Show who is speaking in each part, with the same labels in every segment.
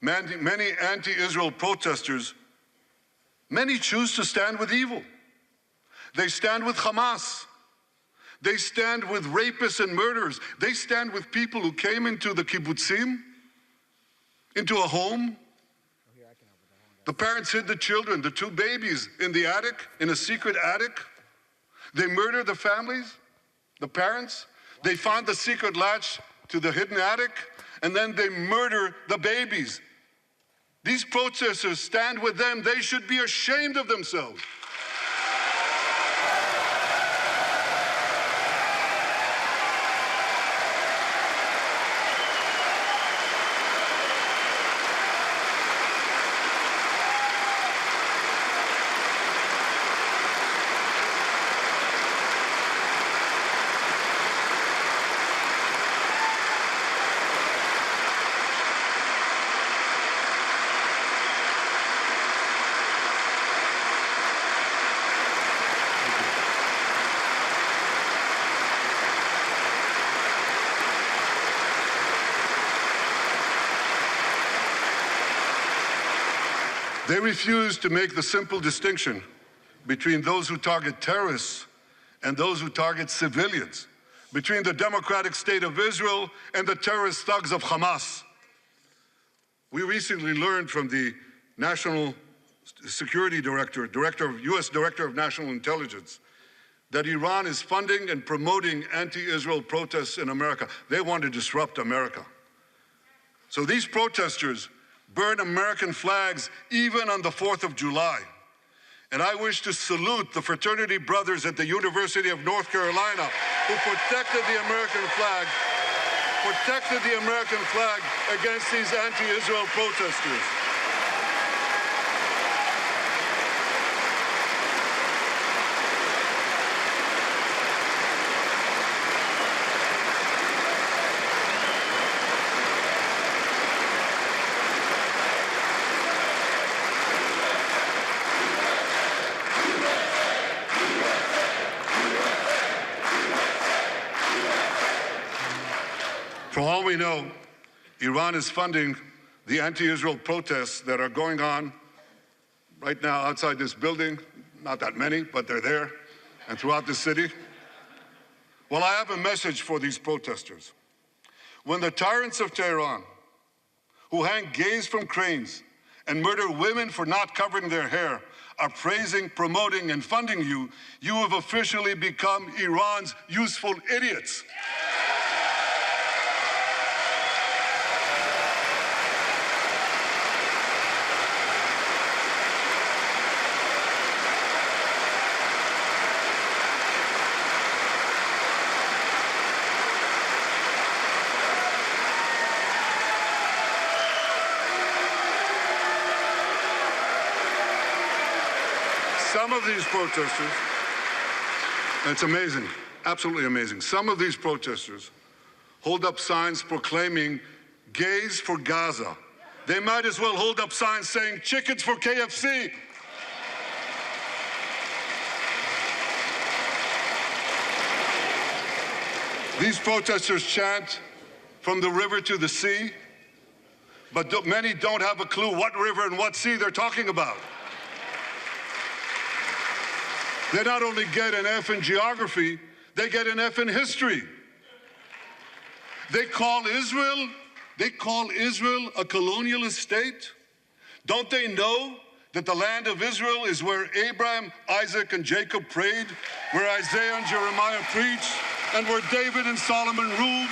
Speaker 1: many anti-Israel protesters, many choose to stand with evil. They stand with Hamas. They stand with rapists and murderers. They stand with people who came into the kibbutzim, into a home. The parents hid the children, the 2 babies, in the attic, in a secret attic. They murdered the families, the parents. They found the secret latch to the hidden attic, and then they murder the babies. These protesters stand with them. They should be ashamed of themselves. They refuse to make the simple distinction between those who target terrorists and those who target civilians, between the democratic state of Israel and the terrorist thugs of Hamas. We recently learned from the National Security Director, U.S. Director of National Intelligence, that Iran is funding and promoting anti-Israel protests in America. They want to disrupt America. So these protesters burn American flags even on the 4th of July. And I wish to salute the fraternity brothers at the University of North Carolina who protected the American flag against these anti-Israel protesters. For all we know, Iran is funding the anti-Israel protests that are going on right now outside this building. Not that many, but they're there, and throughout the city. Well, I have a message for these protesters. When the tyrants of Tehran, who hang gays from cranes and murder women for not covering their hair, are praising, promoting, and funding you, you have officially become Iran's useful idiots. Some of these protesters, it's amazing, absolutely amazing. Some of these protesters hold up signs proclaiming gays for Gaza. They might as well hold up signs saying chickens for KFC. These protesters chant from the river to the sea, but many don't have a clue what river and what sea they're talking about. They not only get an F in geography, they get an F in history. They call Israel a colonialist state. Don't they know that the land of Israel is where Abraham, Isaac, and Jacob prayed, where Isaiah and Jeremiah preached, and where David and Solomon ruled?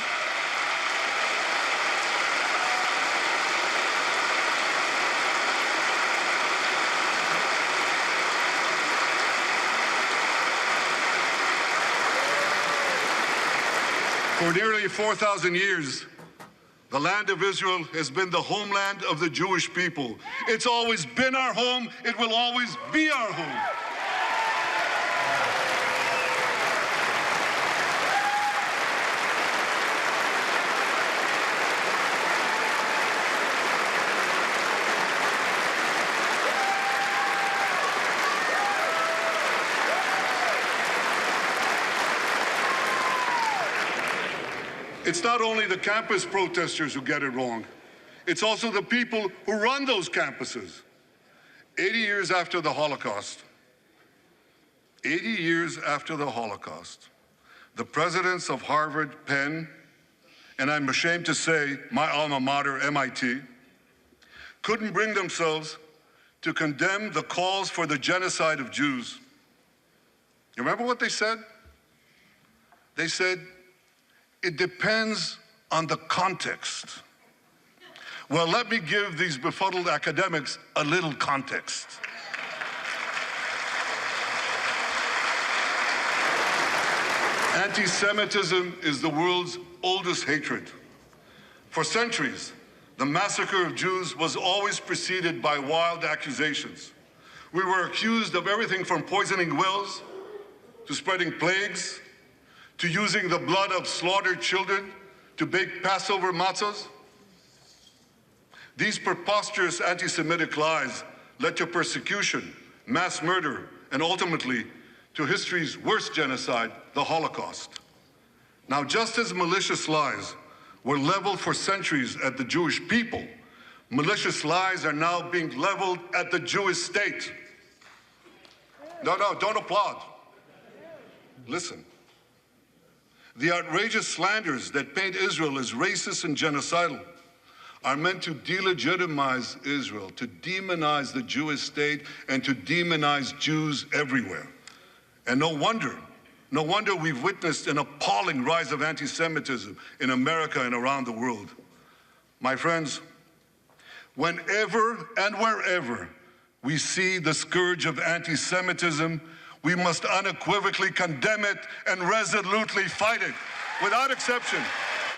Speaker 1: For nearly 4,000 years, the land of Israel has been the homeland of the Jewish people. It's always been our home. It will always be our home. It's not only the campus protesters who get it wrong. It's also the people who run those campuses. 80 years after the Holocaust, 80 years after the Holocaust, the presidents of Harvard, Penn, and I'm ashamed to say my alma mater, MIT, couldn't bring themselves to condemn the calls for the genocide of Jews. You remember what they said? They said, it depends on the context. Well, let me give these befuddled academics a little context. Anti-Semitism is the world's oldest hatred. For centuries, the massacre of Jews was always preceded by wild accusations. We were accused of everything from poisoning wells, to spreading plagues, to using the blood of slaughtered children to bake Passover matzahs. These preposterous anti-Semitic lies led to persecution, mass murder, and ultimately to history's worst genocide, the Holocaust. Now, just as malicious lies were leveled for centuries at the Jewish people, malicious lies are now being leveled at the Jewish state. No, don't applaud. Listen. The outrageous slanders that paint Israel as racist and genocidal are meant to delegitimize Israel, to demonize the Jewish state, and to demonize Jews everywhere. And no wonder we've witnessed an appalling rise of anti-Semitism in America and around the world. My friends, whenever and wherever we see the scourge of anti-Semitism, we must unequivocally condemn it and resolutely fight it, without exception.